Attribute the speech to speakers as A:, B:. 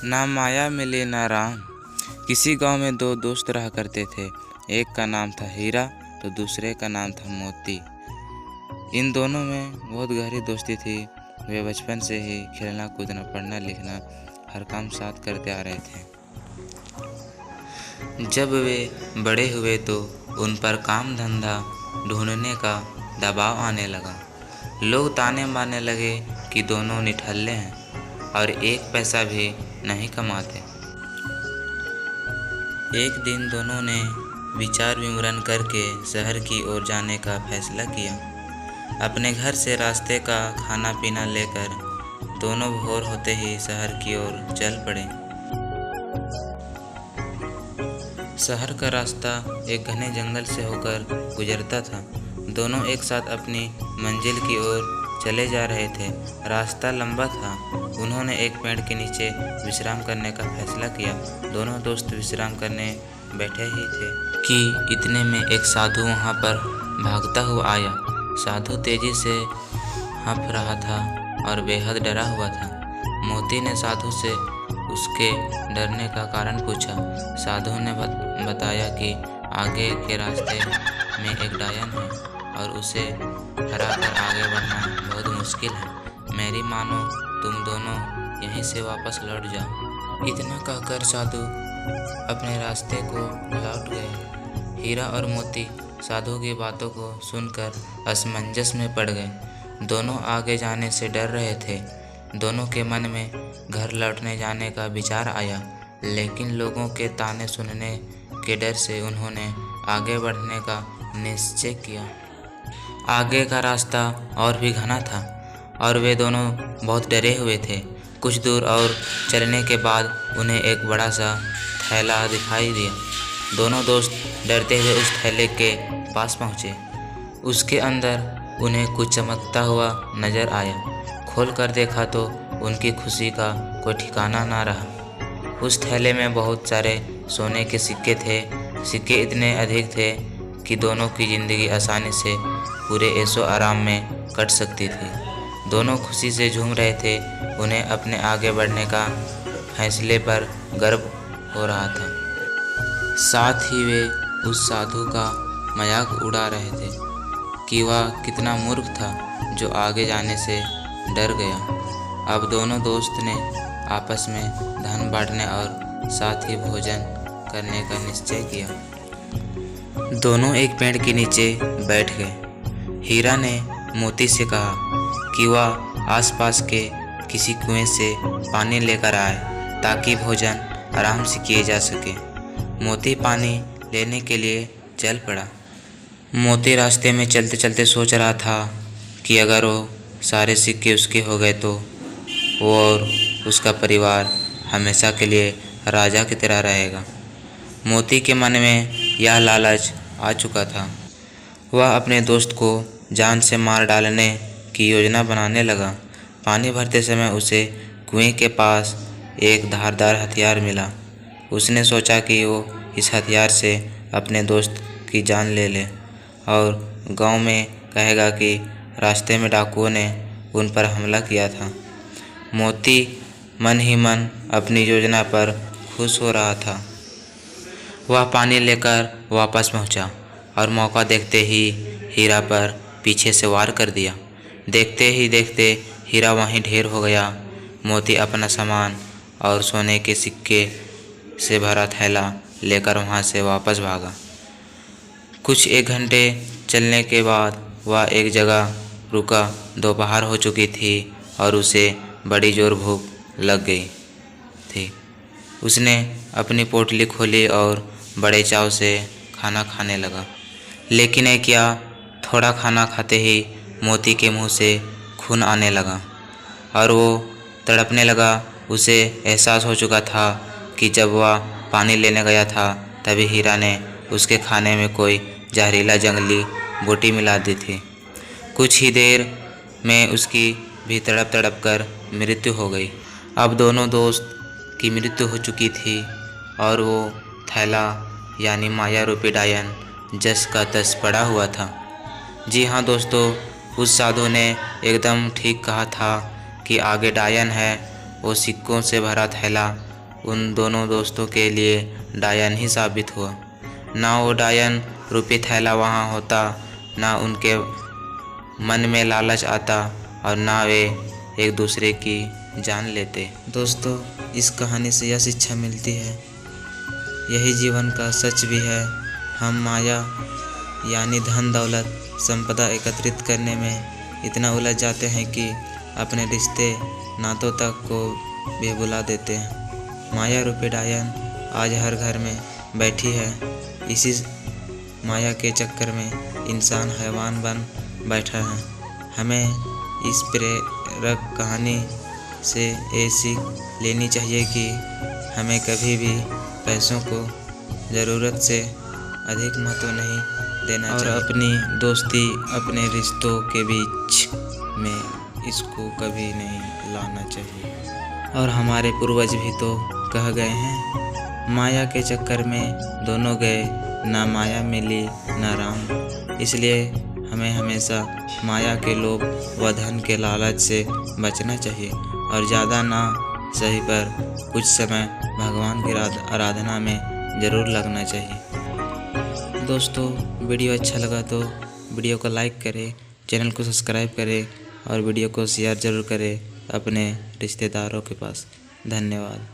A: ना माया मिली ना राम। किसी गांव में दो दोस्त रहा करते थे। एक का नाम था हीरा तो दूसरे का नाम था मोती। इन दोनों में बहुत गहरी दोस्ती थी। वे बचपन से ही खेलना कूदना पढ़ना लिखना हर काम साथ करते आ रहे थे। जब वे बड़े हुए तो उन पर काम धंधा ढूंढने का दबाव आने लगा। लोग ताने मारने लगे कि दोनों निठल्ले हैं और एक पैसा भी नहीं कमाते। एक दिन दोनों ने विचार विमर्श करके शहर की ओर जाने का फैसला किया। अपने घर से रास्ते का खाना पीना लेकर दोनों भोर होते ही शहर की ओर चल पड़े। शहर का रास्ता एक घने जंगल से होकर गुजरता था। दोनों एक साथ अपनी मंजिल की ओर चले जा रहे थे। रास्ता लंबा था। उन्होंने एक पेड़ के नीचे विश्राम करने का फैसला किया। दोनों दोस्त विश्राम करने बैठे ही थे कि इतने में एक साधु वहां पर भागता हुआ आया। साधु तेजी से हंफ रहा था और बेहद डरा हुआ था। मोती ने साधु से उसके डरने का कारण पूछा। साधु ने बताया कि आगे के रास्ते में एक डायन है और उसे हराकर आगे बढ़ना बहुत मुश्किल है। मेरी मानो तुम दोनों यहीं से वापस लौट जाओ। इतना कहकर साधु अपने रास्ते को लौट गए। हीरा और मोती साधु की बातों को सुनकर असमंजस में पड़ गए। दोनों आगे जाने से डर रहे थे। दोनों के मन में घर लौटने जाने का विचार आया, लेकिन लोगों के ताने सुनने के डर से उन्होंने आगे बढ़ने का निश्चय किया। आगे का रास्ता और भी घना था और वे दोनों बहुत डरे हुए थे। कुछ दूर और चलने के बाद उन्हें एक बड़ा सा थैला दिखाई दिया। दोनों दोस्त डरते हुए उस थैले के पास पहुँचे। उसके अंदर उन्हें कुछ चमकता हुआ नजर आया। खोल कर देखा तो उनकी खुशी का कोई ठिकाना ना रहा। उस थैले में बहुत सारे सोने के सिक्के थे। सिक्के इतने अधिक थे कि दोनों की ज़िंदगी आसानी से पूरे ऐशो आराम में कट सकती थी। दोनों खुशी से झूम रहे थे। उन्हें अपने आगे बढ़ने का फैसले पर गर्व हो रहा था। साथ ही वे उस साधु का मजाक उड़ा रहे थे कि वह कितना मूर्ख था जो आगे जाने से डर गया। अब दोनों दोस्त ने आपस में धन बांटने और साथ ही भोजन करने का निश्चय किया। दोनों एक पेड़ के नीचे बैठ गए। हीरा ने मोती से कहा कि वह आसपास के किसी कुएं से पानी लेकर आए ताकि भोजन आराम से किए जा सके। मोती पानी लेने के लिए चल पड़ा। मोती रास्ते में चलते चलते सोच रहा था कि अगर वो सारे सिक्के उसके हो गए तो वो और उसका परिवार हमेशा के लिए राजा की तरह रहेगा। मोती के मन में यह लालच आ चुका था। वह अपने दोस्त को जान से मार डालने की योजना बनाने लगा। पानी भरते समय उसे कुएं के पास एक धारदार हथियार मिला। उसने सोचा कि वो इस हथियार से अपने दोस्त की जान ले ले और गांव में कहेगा कि रास्ते में डाकुओं ने उन पर हमला किया था। मोती मन ही मन अपनी योजना पर खुश हो रहा था। वह पानी लेकर वापस पहुंचा और मौका देखते ही हीरा पर पीछे से वार कर दिया। देखते ही देखते हीरा वहीं ढेर हो गया। मोती अपना सामान और सोने के सिक्के से भरा थैला लेकर वहां से वापस भागा। कुछ 1 घंटे चलने के बाद वह एक जगह रुका। दोपहर हो चुकी थी और उसे बड़ी जोर भूख लग गई थी। उसने अपनी पोटली खोली और बड़े चाव से खाना खाने लगा। लेकिन क्या, थोड़ा खाना खाते ही मोती के मुंह से खून आने लगा और वो तड़पने लगा। उसे एहसास हो चुका था कि जब वह पानी लेने गया था तभी हीरा ने उसके खाने में कोई जहरीला जंगली बूटी मिला दी थी। कुछ ही देर में उसकी भी तड़प तड़प कर मृत्यु हो गई। अब दोनों दोस्त की मृत्यु हो चुकी थी और वो थैला यानी माया रूपी डायन जस का तस पड़ा हुआ था। जी हाँ दोस्तों, उस साधु ने एकदम ठीक कहा था कि आगे डायन है। वो सिक्कों से भरा थैला उन दोनों दोस्तों के लिए डायन ही साबित हुआ। ना वो डायन रूपी थैला वहाँ होता, ना उनके मन में लालच आता और ना वे एक दूसरे की जान लेते। दोस्तों, इस कहानी से यह शिक्षा मिलती है, यही जीवन का सच भी है। हम माया यानी धन दौलत संपदा एकत्रित करने में इतना उलझ जाते हैं कि अपने रिश्ते नातों तक को भी भुला देते हैं। माया रूपी डायन आज हर घर में बैठी है। इसी माया के चक्कर में इंसान हैवान बन बैठा है। हमें इस प्रेरक कहानी से ये सीख लेनी चाहिए कि हमें कभी भी पैसों को ज़रूरत से अधिक महत्व नहीं देना चाहिए और अपनी दोस्ती अपने रिश्तों के बीच में इसको कभी नहीं लाना चाहिए। और हमारे पूर्वज भी तो कह गए हैं, माया के चक्कर में दोनों गए, ना माया मिली ना राम। इसलिए हमें हमेशा माया के लोभ व धन के लालच से बचना चाहिए और ज़्यादा ना सही पर कुछ समय भगवान की आराधना में ज़रूर लगना चाहिए। दोस्तों, वीडियो अच्छा लगा तो वीडियो को लाइक करें, चैनल को सब्सक्राइब करें और वीडियो को शेयर ज़रूर करें अपने रिश्तेदारों के पास। धन्यवाद।